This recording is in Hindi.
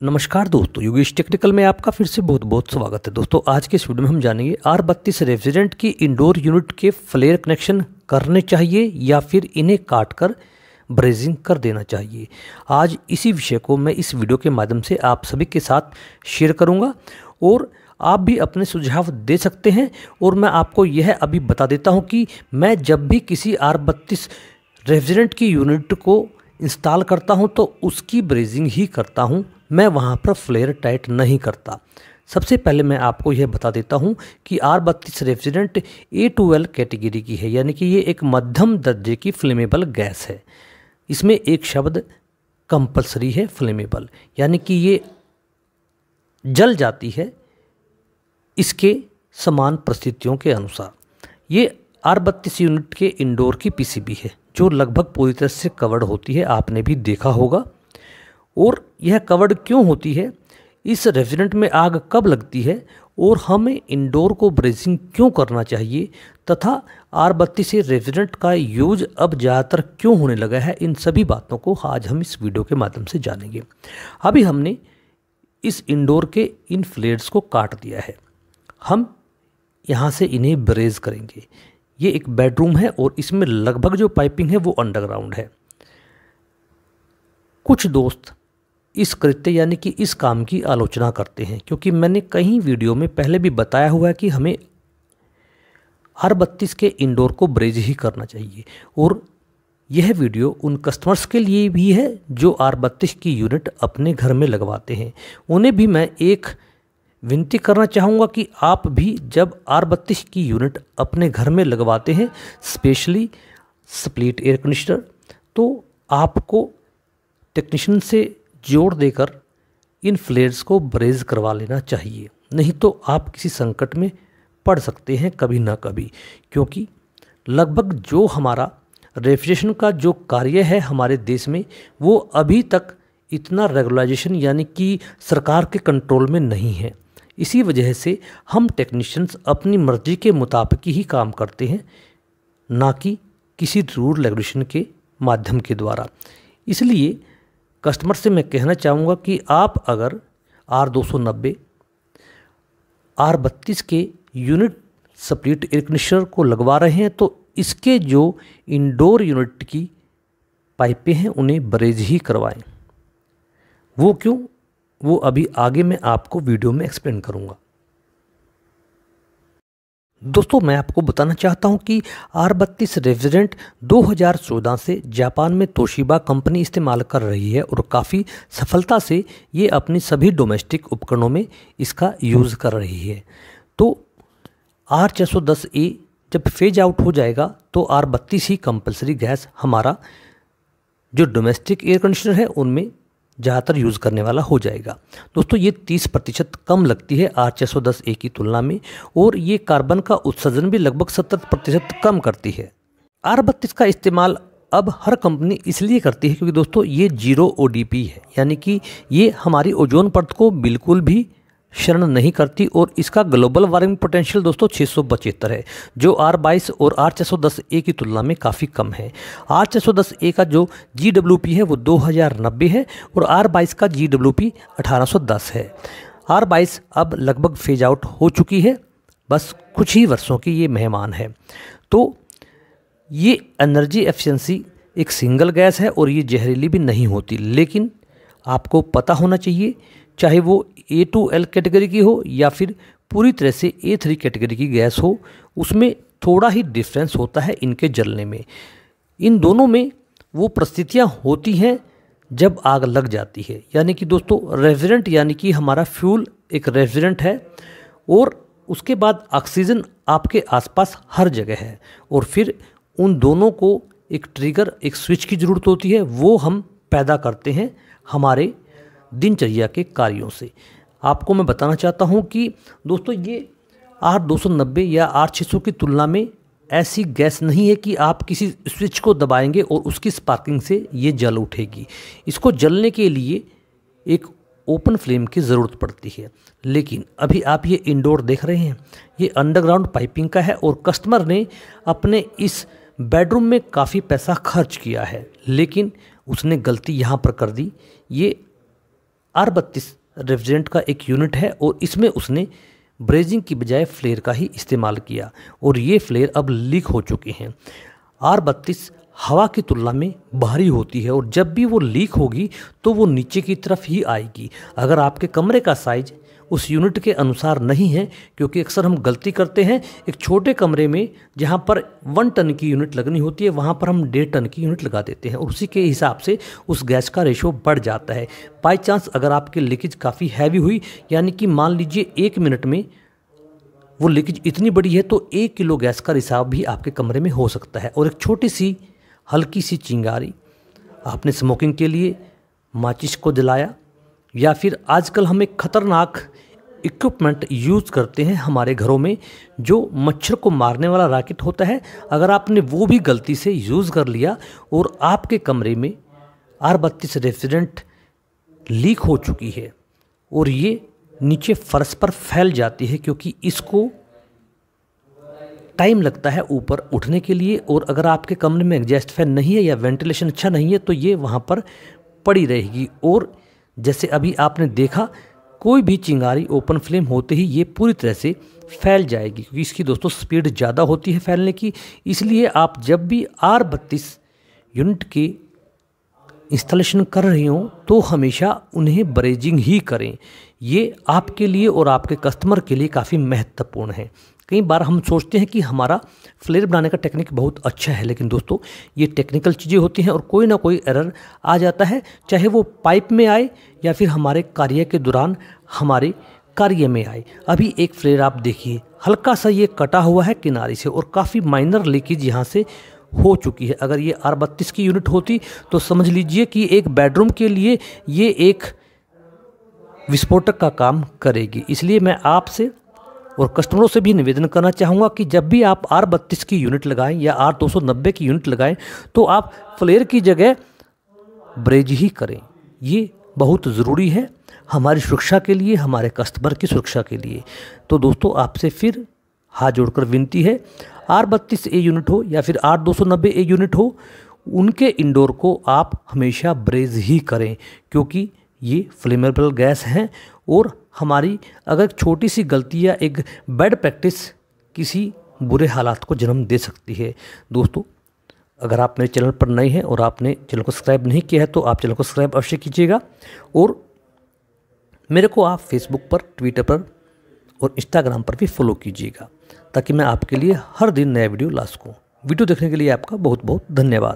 नमस्कार दोस्तों, योगेश टेक्निकल में आपका फिर से बहुत बहुत स्वागत है। दोस्तों आज के इस वीडियो में हम जानेंगे R32 रेफ्रिजरेंट की इंडोर यूनिट के फ्लेयर कनेक्शन करने चाहिए या फिर इन्हें काटकर ब्रेजिंग कर देना चाहिए। आज इसी विषय को मैं इस वीडियो के माध्यम से आप सभी के साथ शेयर करूंगा और आप भी अपने सुझाव दे सकते हैं। और मैं आपको यह अभी बता देता हूं कि मैं जब भी किसी R32 रेफ्रिजरेंट की यूनिट को इंस्टॉल करता हूं तो उसकी ब्रेजिंग ही करता हूं, मैं वहां पर फ्लेयर टाइट नहीं करता। सबसे पहले मैं आपको यह बता देता हूं कि R32 रेफ्रिजरेंट A2L कैटेगरी की है, यानी कि ये एक मध्यम दर्जे की फ्लेमेबल गैस है। इसमें एक शब्द कंपलसरी है, फ्लेमेबल, यानी कि ये जल जाती है इसके समान परिस्थितियों के अनुसार। ये R32 यूनिट के इंडोर की पीसीबी है जो लगभग पूरी तरह से कवर्ड होती है, आपने भी देखा होगा। और यह कवर्ड क्यों होती है, इस रेफ्रिजरेंट में आग कब लगती है और हमें इंडोर को ब्रेजिंग क्यों करना चाहिए तथा R32 रेफ्रिजरेंट का यूज अब ज़्यादातर क्यों होने लगा है, इन सभी बातों को आज हम इस वीडियो के माध्यम से जानेंगे। अभी हमने इस इंडोर के इन फ्लेयर्स को काट दिया है, हम यहाँ से इन्हें ब्रेज करेंगे। ये एक बेडरूम है और इसमें लगभग जो पाइपिंग है वो अंडरग्राउंड है। कुछ दोस्त इस कृत्य यानी कि इस काम की आलोचना करते हैं, क्योंकि मैंने कई वीडियो में पहले भी बताया हुआ है कि हमें R32 के इंडोर को ब्रेज ही करना चाहिए। और यह वीडियो उन कस्टमर्स के लिए भी है जो R32 की यूनिट अपने घर में लगवाते हैं। उन्हें भी मैं एक विनती करना चाहूँगा कि आप भी जब R32 की यूनिट अपने घर में लगवाते हैं, स्पेशली स्प्लिट एयर कंडीशनर, तो आपको टेक्नीशियन से जोड़ देकर इन फ्लेयर्स को ब्रेज करवा लेना चाहिए, नहीं तो आप किसी संकट में पड़ सकते हैं कभी ना कभी। क्योंकि लगभग जो हमारा रेफ्रिजरेशन का जो कार्य है हमारे देश में, वो अभी तक इतना रेगुलाइजेशन यानी कि सरकार के कंट्रोल में नहीं है। इसी वजह से हम टेक्नीशियंस अपनी मर्जी के मुताबिक ही काम करते हैं, ना कि किसी रूल रेगुलेशन के माध्यम के द्वारा। इसलिए कस्टमर से मैं कहना चाहूँगा कि आप अगर R290 R32 के यूनिट स्प्लिट एयर कंडीशनर को लगवा रहे हैं तो इसके जो इंडोर यूनिट की पाइपें हैं उन्हें ब्रेज ही करवाएं। वो क्यों, वो अभी आगे मैं आपको वीडियो में एक्सप्लेन करूँगा। दोस्तों मैं आपको बताना चाहता हूं कि R32 रेफ्रिजरेंट 2014 से जापान में तोशिबा कंपनी इस्तेमाल कर रही है और काफ़ी सफलता से ये अपनी सभी डोमेस्टिक उपकरणों में इसका यूज़ कर रही है। तो R610A जब फेज आउट हो जाएगा तो R32 ही कंपलसरी गैस हमारा जो डोमेस्टिक एयर कंडीशनर है उनमें ज़्यादातर यूज़ करने वाला हो जाएगा। दोस्तों ये 30% कम लगती है R610A की तुलना में और ये कार्बन का उत्सर्जन भी लगभग 70% कम करती है। R32 का इस्तेमाल अब हर कंपनी इसलिए करती है क्योंकि दोस्तों ये 0 ODP है, यानी कि ये हमारी ओजोन परत को बिल्कुल भी शरण नहीं करती और इसका ग्लोबल वार्मिंग पोटेंशियल दोस्तों 672 है, जो R22 और R610A की तुलना में काफ़ी कम है। R610A का जो GWP है वो 2090 है और R22 का GWP 1810 है। R22 अब लगभग फेज आउट हो चुकी है, बस कुछ ही वर्षों की ये मेहमान है। तो ये एनर्जी एफिशिएंसी एक सिंगल गैस है और ये जहरीली भी नहीं होती, लेकिन आपको पता होना चाहिए चाहे वो A2L कैटेगरी की हो या फिर पूरी तरह से A3 कैटेगरी की गैस हो, उसमें थोड़ा ही डिफरेंस होता है इनके जलने में। इन दोनों में वो परिस्थितियाँ होती हैं जब आग लग जाती है, यानी कि दोस्तों रेफ्रिजरेंट यानी कि हमारा फ्यूल एक रेफ्रिजरेंट है और उसके बाद ऑक्सीजन आपके आसपास हर जगह है और फिर उन दोनों को एक ट्रिगर, एक स्विच की ज़रूरत होती है, वो हम पैदा करते हैं हमारे दिनचर्या के कार्यों से। आपको मैं बताना चाहता हूं कि दोस्तों ये R290 या R600 की तुलना में ऐसी गैस नहीं है कि आप किसी स्विच को दबाएंगे और उसकी स्पार्किंग से ये जल उठेगी। इसको जलने के लिए एक ओपन फ्लेम की ज़रूरत पड़ती है। लेकिन अभी आप ये इंडोर देख रहे हैं, ये अंडरग्राउंड पाइपिंग का है और कस्टमर ने अपने इस बेडरूम में काफ़ी पैसा खर्च किया है, लेकिन उसने गलती यहाँ पर कर दी। ये R32 रेफ्रिजरेंट का एक यूनिट है और इसमें उसने ब्रेजिंग की बजाय फ्लेयर का ही इस्तेमाल किया और ये फ्लेयर अब लीक हो चुके हैं। R32 हवा की तुलना में भारी होती है और जब भी वो लीक होगी तो वो नीचे की तरफ ही आएगी। अगर आपके कमरे का साइज उस यूनिट के अनुसार नहीं है, क्योंकि अक्सर हम गलती करते हैं, एक छोटे कमरे में जहां पर 1 टन की यूनिट लगनी होती है वहां पर हम 1.5 टन की यूनिट लगा देते हैं और उसी के हिसाब से उस गैस का रेशो बढ़ जाता है। बाई चांस अगर आपकी लीकेज काफ़ी हैवी हुई, यानी कि मान लीजिए 1 मिनट में वो लीकेज इतनी बड़ी है तो 1 किलो गैस का रिसाव भी आपके कमरे में हो सकता है। और एक छोटी सी हल्की सी चिंगारी आपने स्मोकिंग के लिए माचिस को जलाया, या फिर आजकल हम एक खतरनाक इक्विपमेंट यूज़ करते हैं हमारे घरों में जो मच्छर को मारने वाला रॉकेट होता है, अगर आपने वो भी गलती से यूज़ कर लिया और आपके कमरे में R32 रेफ्रिजरेंट लीक हो चुकी है और ये नीचे फर्श पर फैल जाती है, क्योंकि इसको टाइम लगता है ऊपर उठने के लिए, और अगर आपके कमरे में एग्जॉस्ट फैन नहीं है या वेंटिलेशन अच्छा नहीं है तो ये वहाँ पर पड़ी रहेगी। और जैसे अभी आपने देखा, कोई भी चिंगारी ओपन फ्लेम होते ही ये पूरी तरह से फैल जाएगी, क्योंकि इसकी दोस्तों स्पीड ज़्यादा होती है फैलने की। इसलिए आप जब भी R32 यूनिट के इंस्टॉलेशन कर रहे हो तो हमेशा उन्हें ब्रेजिंग ही करें। ये आपके लिए और आपके कस्टमर के लिए काफ़ी महत्वपूर्ण है। कई बार हम सोचते हैं कि हमारा फ्लेयर बनाने का टेक्निक बहुत अच्छा है, लेकिन दोस्तों ये टेक्निकल चीज़ें होती हैं और कोई ना कोई एरर आ जाता है, चाहे वो पाइप में आए या फिर हमारे कार्य के दौरान हमारे कार्य में आए। अभी एक फ्लेयर आप देखिए, हल्का सा ये कटा हुआ है किनारे से और काफ़ी माइनर लीकेज यहाँ से हो चुकी है। अगर ये R32 की यूनिट होती तो समझ लीजिए कि एक बेडरूम के लिए ये एक विस्फोटक का काम करेगी। इसलिए मैं आपसे और कस्टमरों से भी निवेदन करना चाहूँगा कि जब भी आप R32 की यूनिट लगाएं या R290 की यूनिट लगाएं तो आप फ्लेयर की जगह ब्रेज ही करें। ये बहुत ज़रूरी है हमारी सुरक्षा के लिए, हमारे कस्टमर की सुरक्षा के लिए। तो दोस्तों आपसे फिर हाथ जोड़कर विनती है, R32A यूनिट हो या फिर R290A यूनिट हो, उनके इंडोर को आप हमेशा ब्रेज ही करें, क्योंकि ये फ्लेमेबल गैस हैं और हमारी अगर छोटी सी गलती या एक बैड प्रैक्टिस किसी बुरे हालात को जन्म दे सकती है। दोस्तों अगर आप मेरे चैनल पर नए हैं और आपने चैनल को सब्सक्राइब नहीं किया है तो आप चैनल को सब्सक्राइब अवश्य कीजिएगा, और मेरे को आप फेसबुक पर, ट्विटर पर और इंस्टाग्राम पर भी फॉलो कीजिएगा, ताकि मैं आपके लिए हर दिन नया वीडियो ला सकूँ। वीडियो देखने के लिए आपका बहुत बहुत धन्यवाद।